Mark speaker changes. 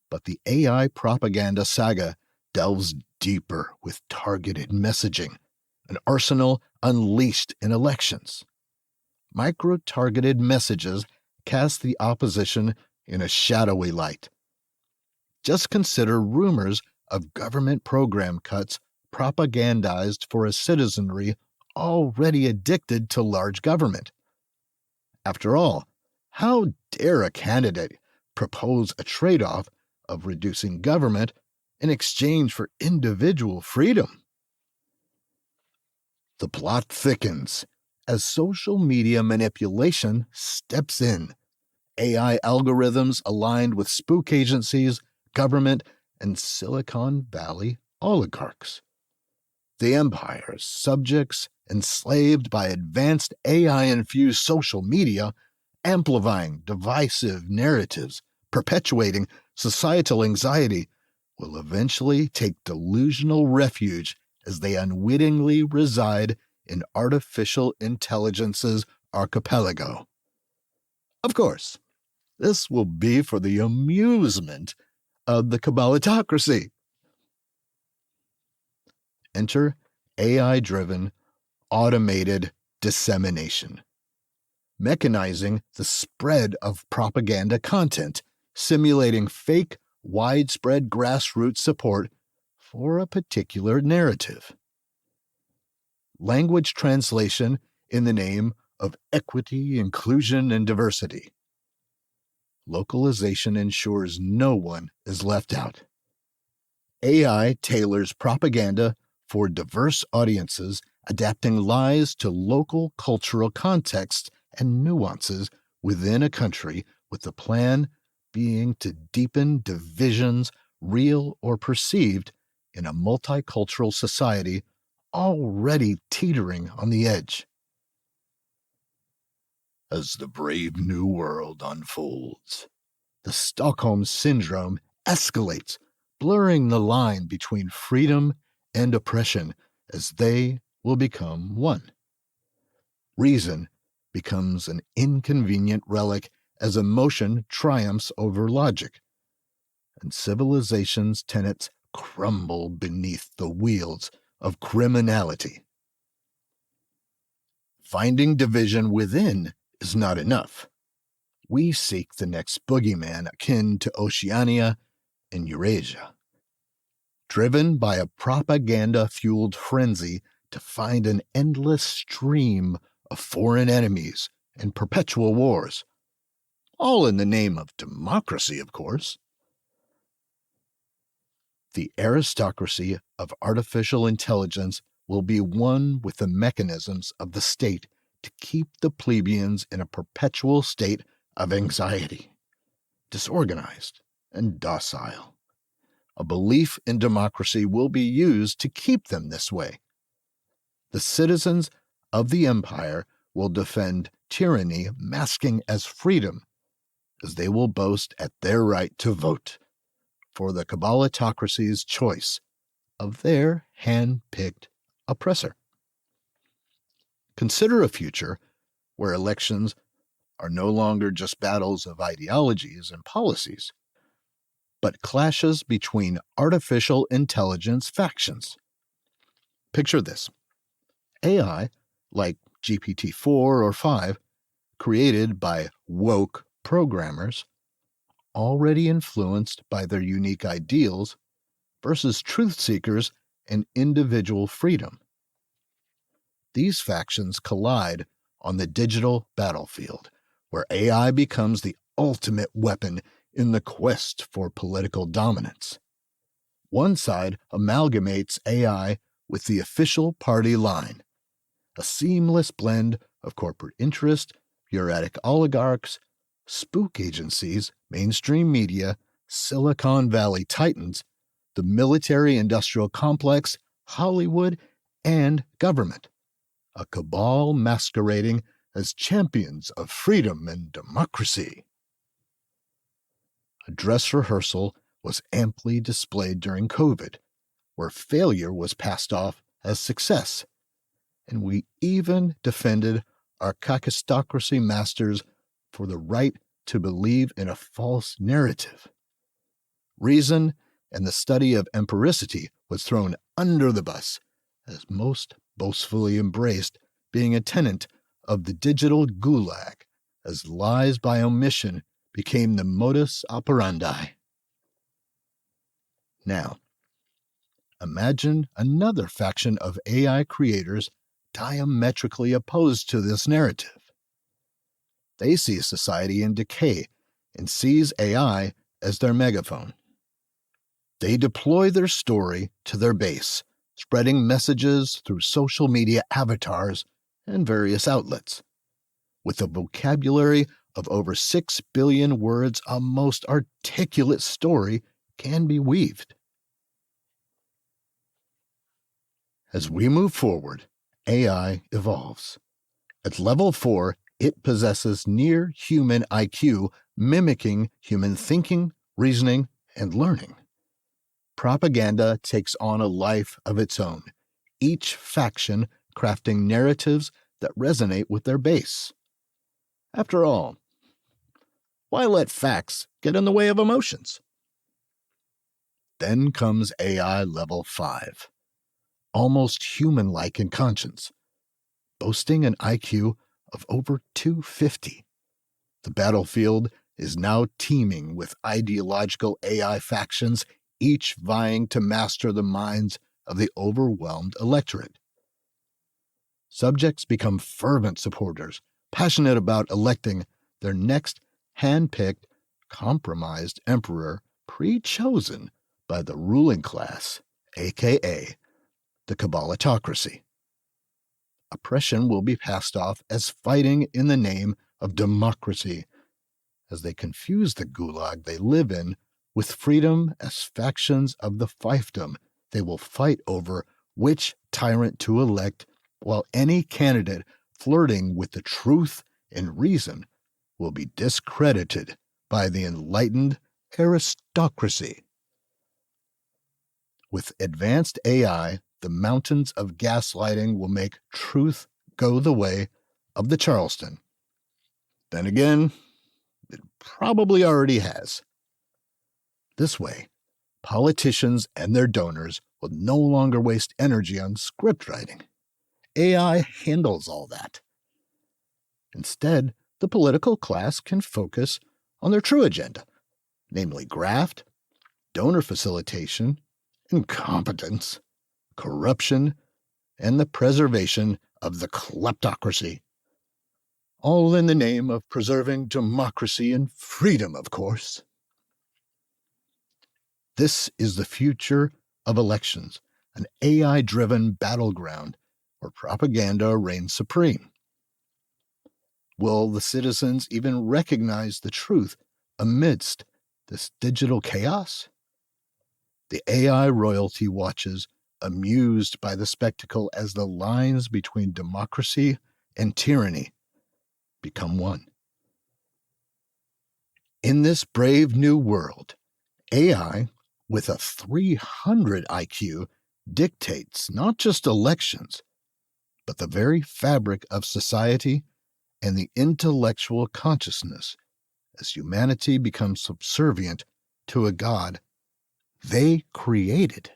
Speaker 1: But the AI propaganda saga delves deeper with targeted messaging, an arsenal unleashed in elections. Micro-targeted messages cast the opposition in a shadowy light. Just consider rumors of government program cuts propagandized for a citizenry already addicted to large government. After all, how dare a candidate propose a trade-off of reducing government in exchange for individual freedom? The plot thickens as social media manipulation steps in. AI algorithms aligned with spook agencies, government, and Silicon Valley oligarchs. The empire's subjects, enslaved by advanced AI-infused social media, amplifying divisive narratives, perpetuating societal anxiety, will eventually take delusional refuge as they unwittingly reside in artificial intelligence's archipelago. Of course, this will be for the amusement of the Kabbalatocracy. Enter AI-driven, automated dissemination, mechanizing the spread of propaganda content, simulating fake, widespread grassroots support for a particular narrative. Language translation in the name of equity, inclusion, and diversity. Localization ensures no one is left out. AI tailors propaganda for diverse audiences, adapting lies to local cultural context and nuances within a country, with the plan being to deepen divisions, real or perceived, in a multicultural society already teetering on the edge. As the brave new world unfolds, the Stockholm Syndrome escalates, blurring the line between freedom and oppression as they will become one. Reason becomes an inconvenient relic as emotion triumphs over logic, and civilization's tenets crumble beneath the wheels of criminality. Finding division within is not enough. We seek the next boogeyman akin to Oceania and Eurasia, driven by a propaganda-fueled frenzy to find an endless stream of foreign enemies and perpetual wars, all in the name of democracy, of course. The aristocracy of artificial intelligence will be one with the mechanisms of the state to keep the plebeians in a perpetual state of anxiety, disorganized and docile. A belief in democracy will be used to keep them this way. The citizens of the empire will defend tyranny masking as freedom, as they will boast at their right to vote for the Kabbalatocracy's choice of their hand-picked oppressor. Consider a future where elections are no longer just battles of ideologies and policies, but clashes between artificial intelligence factions. Picture this. AI, like GPT-4 or 5, created by woke programmers, already influenced by their unique ideals, versus truth seekers and individual freedom. These factions collide on the digital battlefield, where AI becomes the ultimate weapon in the quest for political dominance. One side amalgamates AI with the official party line, a seamless blend of corporate interest, bureaucratic oligarchs, spook agencies, mainstream media, Silicon Valley titans, the military-industrial complex, Hollywood, and government. A cabal masquerading as champions of freedom and democracy. A dress rehearsal was amply displayed during COVID, where failure was passed off as success, and we even defended our kakistocracy masters for the right to believe in a false narrative. reason and the study of empiricity was thrown under the bus, as most boastfully embraced being a tenant of the digital Gulag, as lies by omission became the modus operandi. Now, imagine another faction of AI creators diametrically opposed to this narrative. They see society in decay and sees AI as their megaphone. They deploy their story to their base, spreading messages through social media avatars and various outlets. With a vocabulary of over 6 billion words, a most articulate story can be weaved. As we move forward, AI evolves. At level 4, it possesses near human IQ, mimicking human thinking, reasoning, and learning. Propaganda takes on a life of its own, each faction crafting narratives that resonate with their base. After all, why let facts get in the way of emotions? Then comes AI level 5, almost human-like in conscience, boasting an IQ of over 250. The battlefield is now teeming with ideological AI factions, each vying to master the minds of the overwhelmed electorate. Subjects become fervent supporters, passionate about electing their next hand-picked, compromised emperor pre-chosen by the ruling class, aka the Kabbalatocracy. Oppression will be passed off as fighting in the name of democracy, as they confuse the gulag they live in with freedom as factions of the fiefdom. They will fight over which tyrant to elect, while any candidate flirting with the truth and reason will be discredited by the enlightened aristocracy. With advanced AI, the mountains of gaslighting will make truth go the way of the Charleston. Then again, it probably already has. This way, politicians and their donors will no longer waste energy on script writing. AI handles all that. Instead, the political class can focus on their true agenda, namely graft, donor facilitation, incompetence, corruption, and the preservation of the kleptocracy. All in the name of preserving democracy and freedom, of course. This is the future of elections, an AI-driven battleground where propaganda reigns supreme. Will the citizens even recognize the truth amidst this digital chaos? The AI royalty watches, amused by the spectacle as the lines between democracy and tyranny become one. In this brave new world, AI with a 300 IQ dictates not just elections, but the very fabric of society and the intellectual consciousness as humanity becomes subservient to a God they created.